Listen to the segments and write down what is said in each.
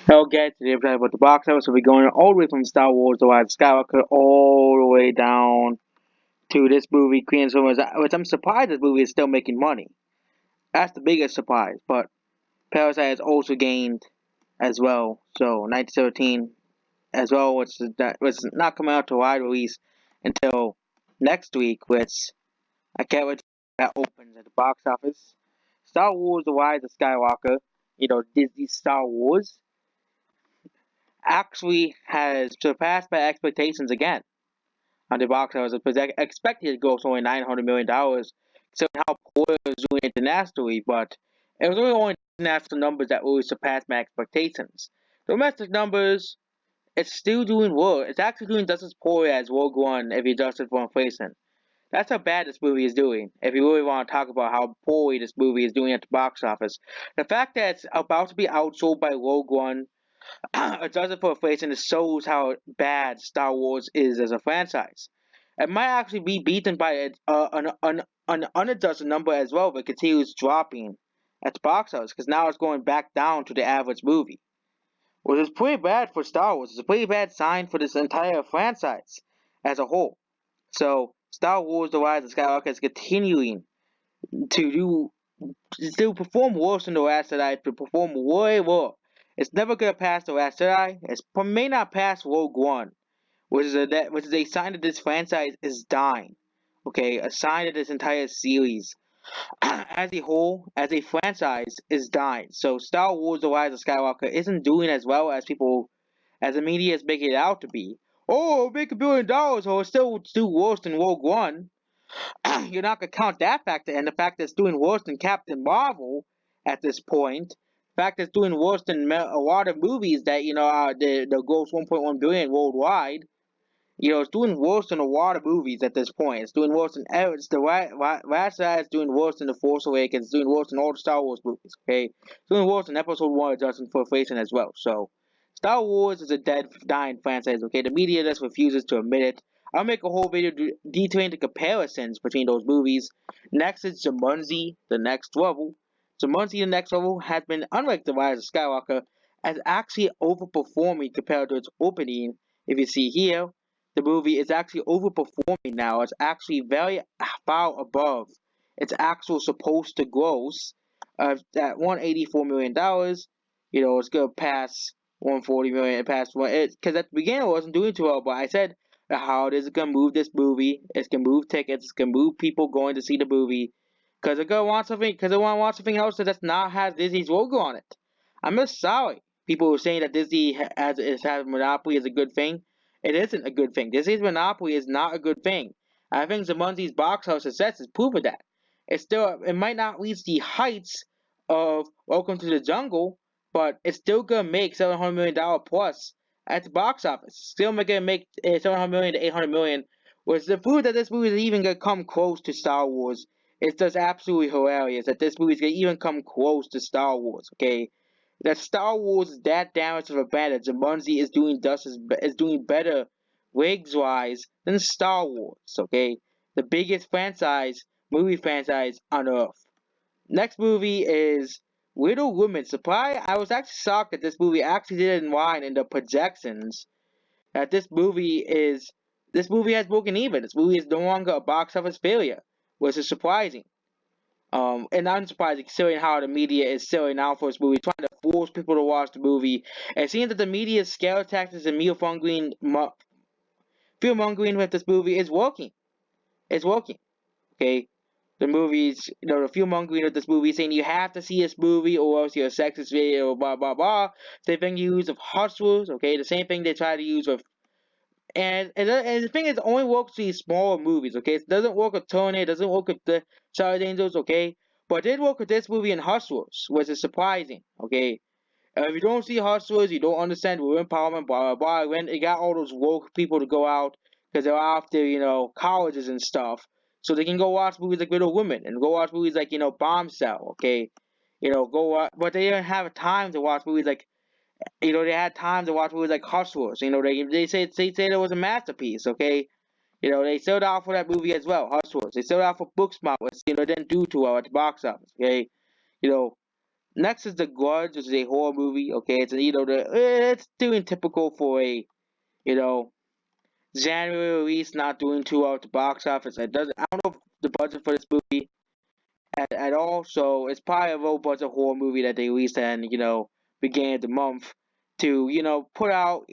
I'll get to the episode about the box office. We'll be going all the way from Star Wars: The Rise of Skywalker all the way down to this movie, Queen of Swords, which I'm surprised this movie is still making money. That's the biggest surprise. But Parasite has also gained as well. So 1917 as well, which is not coming out to wide release until next week, which I can't wait till that opens at the box office. Star Wars: The Rise of Skywalker, Disney Star Wars, actually has surpassed my expectations again on the box office. It was expected to go for only $900 million, considering how poor it was doing internationally, but it was only international numbers that really surpassed my expectations. Domestic numbers, it's still doing well. It's actually doing just as poorly as Rogue One if you adjust it for inflation. That's how bad this movie is doing. If you really want to talk about how poorly this movie is doing at the box office, the fact that it's about to be outsold by Rogue One, adjusted for inflation, it shows how bad Star Wars is as a franchise. It might actually be beaten by an unadjusted number as well, but it continues dropping at the box office because now it's going back down to the average movie, which is pretty bad for Star Wars. It's a pretty bad sign for this entire franchise as a whole. So Star Wars: The Rise of Skywalker is continuing to do to perform worse than the Last Jedi, to perform way worse. It's never gonna pass the Last Jedi. It may not pass Rogue One, which is a sign that this franchise is dying. Okay, a sign that this entire series, as a whole, as a franchise, is dying. So Star Wars: The Rise of Skywalker isn't doing as well as as the media is making it out to be. Oh, make $1 billion, or it's still worse than Rogue One. You're not gonna count that factor, and the fact that it's doing worse than Captain Marvel at this point. The fact that it's doing worse than a lot of movies that the gross 1.1 billion worldwide. It's doing worse than a lot of movies at this point. It's doing worse than ever. It's the last side is doing worse than the Force Awakens. It's doing worse than all the Star Wars movies. Okay, it's doing worse than Episode One, adjusting for inflation as well. So, Star Wars is a dead, dying franchise. Okay, the media just refuses to admit it. I'll make a whole video detailing the comparisons between those movies. Next is Jumanji: The Next Level. Jumanji: The Next Level has been, unlike The Rise of Skywalker, has actually overperforming compared to its opening. If you see here, the movie is actually overperforming now. It's actually very far above its actual supposed to gross at $184 million. It's gonna pass 140 million. Past one, because at the beginning it wasn't doing too well. But I said how is it gonna move this movie? It's gonna move tickets. It's gonna move people going to see the movie. Because they're gonna want something. Because they want to watch something else that does not have Disney's logo on it. I'm just sorry. People were saying that Disney has monopoly is a good thing. It isn't a good thing. Disney's monopoly is not a good thing. I think Zamunzi's box office success is proof of that. It might not reach the heights of Welcome to the Jungle, but it's still gonna make $700 million plus at the box office. Still gonna make 700 million to 800 million. Was the proof that this movie is even gonna come close to Star Wars? It's just absolutely hilarious that this movie is gonna even come close to Star Wars. Okay, that Star Wars is that damage of a band that Jumanji is doing better wigs wise than Star Wars. Okay, the biggest movie franchise on earth. Next movie is Little Women. Surprise! I was actually shocked that this movie actually didn't line in the projections. That this movie has broken even. This movie is no longer a box office failure, which is surprising. And unsurprising considering how the media is selling out for this movie, trying to force people to watch the movie. It seems that the media's scare tactics and fear mongering with this movie is working. It's working. Okay, the movies, the fear mongering of this movie, saying you have to see this movie or else you're a sexist video, blah blah blah. Same thing you use of hustlers. Okay, the same thing they try to use with. And the thing is, it only works with these smaller movies, okay? It doesn't work with Tony, it doesn't work with the Charlie's Angels, okay? But it did work with this movie and Hustlers, which is surprising, okay? If you don't see Hustlers, you don't understand women empowerment, blah, blah, blah. When it got all those woke people to go out, because they're after, colleges and stuff, so they can go watch movies like Little Women, and go watch movies like, Bombshell, okay? But they didn't have time to watch movies like they had time to watch movies like Hustlers. They said it was a masterpiece. Okay, they sold out for that movie as well. Hustlers. They sold out for Booksmart, which didn't do too well at the box office. Okay, you know Next is The Grudge, which is a horror movie. Okay, it's it's doing typical for a you know January release, not doing too well at the box office. It doesn't. I don't know if the budget for this movie at all, so it's probably a low budget horror movie that they released and began the month to put out.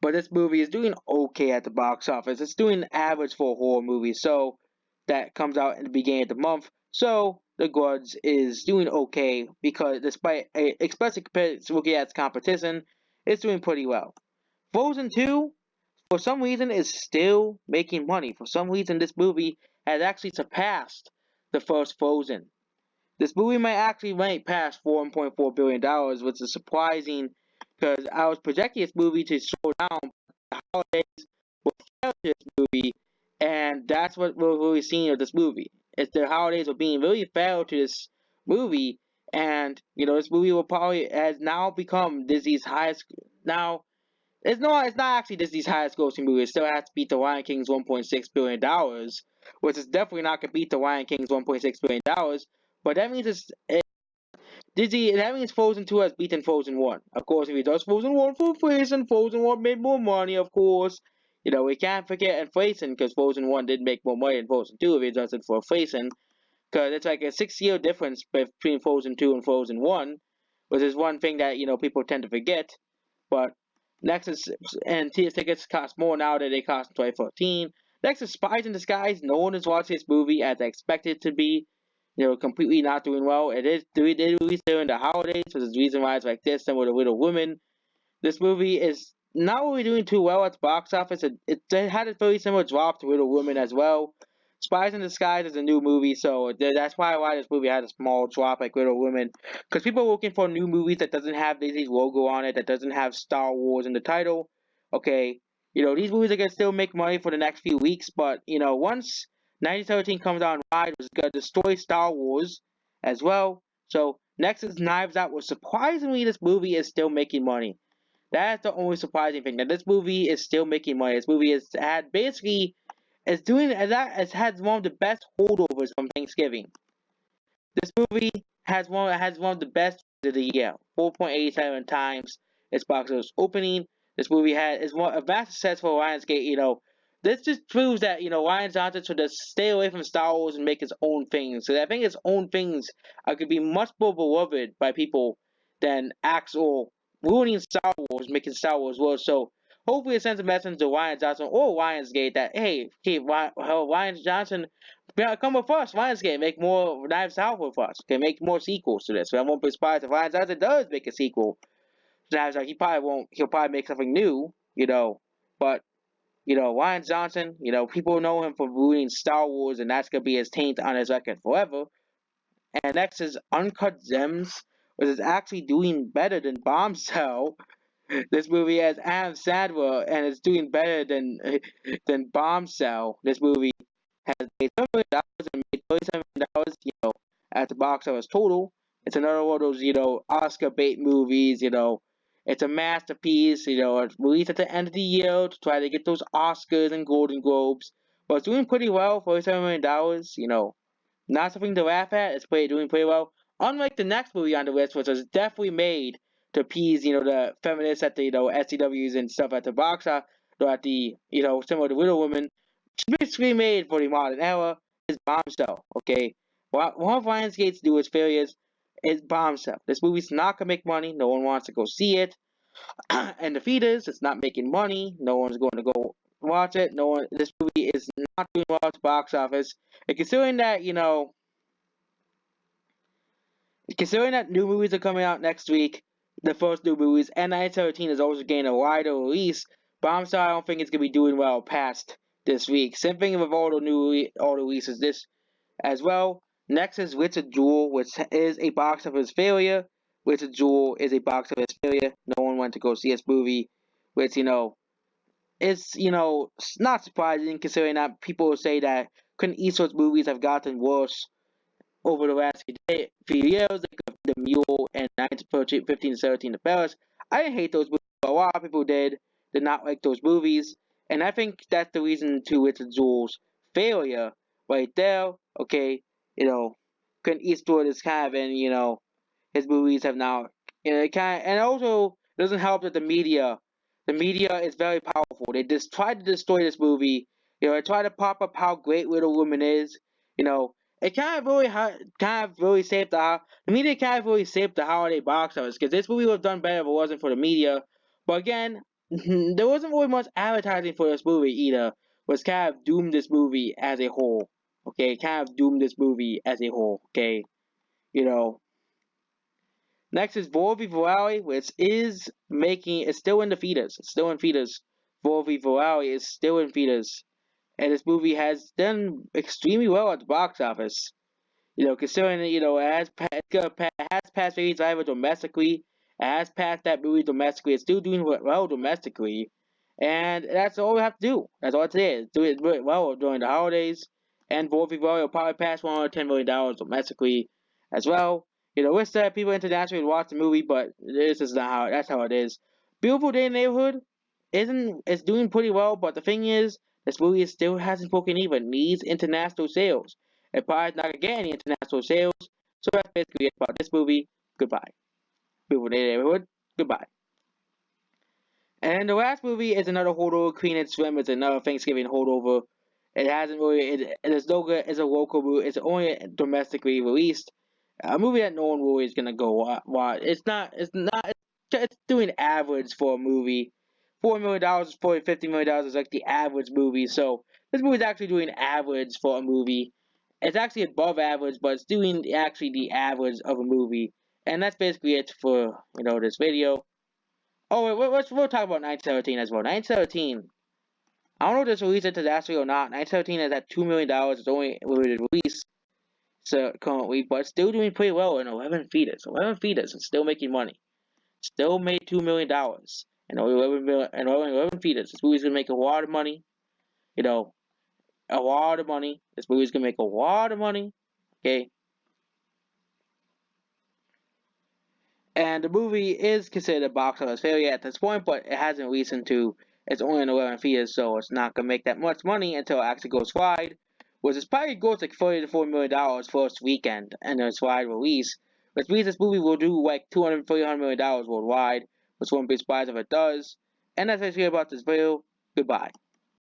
But this movie is doing okay at the box office. It's doing average for a horror movie, so that comes out in the beginning of the month. So The Grudge is doing okay because despite, especially compared to looking at its competition, it's doing pretty well. Frozen 2, for some reason, is still making money. For some reason, this movie has actually surpassed the first Frozen. This movie might actually rank past $4.4 billion, which is surprising because I was projecting this movie to slow down. The holidays were failed to this movie, and that's what we're really seeing of this movie. It's the holidays were being really failed to this movie, and this movie will probably has now become Disney's highest. Now it's not actually Disney's highest grossing movie. It still has to beat The Lion King's $1.6 billion, which is definitely not gonna beat The Lion King's $1.6 billion. But that means Disney. That means Frozen 2 has beaten Frozen 1. Of course, if it does Frozen 1 for inflation, Frozen 1 made more money. Of course, we can't forget inflation because Frozen 1 did make more money than Frozen 2 if it does it for inflation. Because it's like a 6-year difference between Frozen 2 and Frozen 1, which is one thing that people tend to forget. But next is and tickets cost more now than they cost in 2014. Next is Spies in Disguise. No one is watching this movie as I expected it to be. Completely not doing well. It is they released during the holidays, which is the reason why it's like this. And with a Little Woman, this movie is not really doing too well at the box office. It had a very similar drop to Little Women as well. Spies in Disguise is a new movie, so that's why this movie had a small drop like Little Women. Because people are looking for new movies that doesn't have Disney's logo on it, that doesn't have Star Wars in the title. Okay, these movies are gonna still make money for the next few weeks, but once 1917 comes out on Ride, it's gonna destroy Star Wars as well. So next is Knives Out, which surprisingly this movie is still making money. That's the only surprising thing. That this movie is still making money. This movie has had basically it's had one of the best holdovers from Thanksgiving. This movie has one of the best of the year. 4.87 times its box office opening. This movie is one a vast success for Lionsgate. This just proves that Ryan Johnson should just stay away from Star Wars and make his own things. So I think his own things could be much more beloved by people than actual ruining Star Wars, making Star Wars worse. So hopefully it sends a message to Ryan Johnson or Lionsgate that hey, Ryan Johnson, come with us, Lionsgate, make more Knives Out with us. Okay, make more sequels to this. So I won't be surprised if Ryan Johnson does make a sequel to Knives Out. He probably won't. He'll probably make something new. But Ryan Johnson, people know him for ruining Star Wars, and that's gonna be his taint on his record forever. And next is Uncut Gems, which is actually doing better than Bombshell. This movie has Adam Sandler, and it's doing better than Bombshell. This movie has made $7 million and made $37 million, at the box office total. It's another one of those, Oscar bait movies. It's a masterpiece. It's released at the end of the year to try to get those Oscars and Golden Globes. But it's doing pretty well, $47 million. Not something to laugh at. It's doing pretty well. Unlike the next movie on the list, which was definitely made to appease, the feminists at the, SCWs and stuff at the box office, or at the, similar to Little Women, basically made for the modern era, is Bombshell. Okay, one of Lionsgate's newest failures is Bombshell. This movie's not gonna make money. No one wants to go see it. And the feed is, it's not making money. No one's going to go watch it. No one. This movie is not doing well at the box office. And considering that new movies are coming out next week, the first new movies, and 1917 is also getting a wider release, Bombshell I don't think it's gonna be doing well past this week. Same thing with all the releases this as well. Next is Richard Jewell, which is a box office failure. Richard Jewell is a box office failure. No one went to go see this movie, which it's not surprising considering that people say that Clint Eastwood's movies have gotten worse over the last few years, like The Mule and 1915 to 17 to Paris. I didn't hate those movies, but a lot of people did not like those movies. And I think that's the reason to Richard Jewell's failure right there. Okay, you know, Clint Eastwood is kind of in, his movies have now, it kind of, and also it doesn't help that the media is very powerful. They just tried to destroy this movie. They tried to pop up how great Little Women is. You know, it kind of really saved the media kind of really saved the holiday box office because this movie would have done better if it wasn't for the media. But again, there wasn't really much advertising for this movie either, which kind of doomed this movie as a whole. Okay, kind of doomed this movie as a whole. Okay, you know. Next is Volvi Vorali, which is still in the fetus. It's still in fetus. Volvi Vorali is still in fetus. And this movie has done extremely well at the box office. Considering it has passed Baby Driver domestically, it has passed that movie domestically. It's still doing well domestically, and that's all we have to do. That's all it is. Do it well during the holidays, and Wolfie Boy will probably pass $110 million domestically as well. Wish that people internationally would watch the movie, but this is not how. That's how it is. Beautiful Day in the Neighborhood is doing pretty well, but the thing is, this movie still hasn't broken even. It needs international sales. It probably not gonna get any international sales. So that's basically it about this movie. Goodbye. Beautiful Day in the Neighborhood. Goodbye. And the last movie is another holdover. Queen and Swim is another Thanksgiving holdover. It hasn't really. It is no good. It's a local movie. It's only domestically released. A movie that no one really is gonna go watch. It's not. It's not. It's doing average for a movie. $4 million, $50 million is like the average movie. So this movie is actually doing average for a movie. It's actually above average, but it's doing actually the average of a movie. And that's basically it for this video. Oh, we'll talk about 1917 as well. 1917. I don't know if this released internationally or not. 1917 is at $2 million. It's only limited release so currently, but it's still doing pretty well in 11 fetus. 11 fetus is still making money. Still made $2 million and only 11 fetus. This movie's gonna make a lot of money. A lot of money. This movie's gonna make a lot of money. Okay. And the movie is considered a box office failure at this point, but it hasn't released into it's only in 11 theaters, so it's not gonna make that much money until it actually goes wide. Which is probably goes like $40 to $40 first weekend and then its wide release. Which means this movie will do like $200 to $300 million worldwide, which won't be surprised if it does. And that's basically about this video. Goodbye.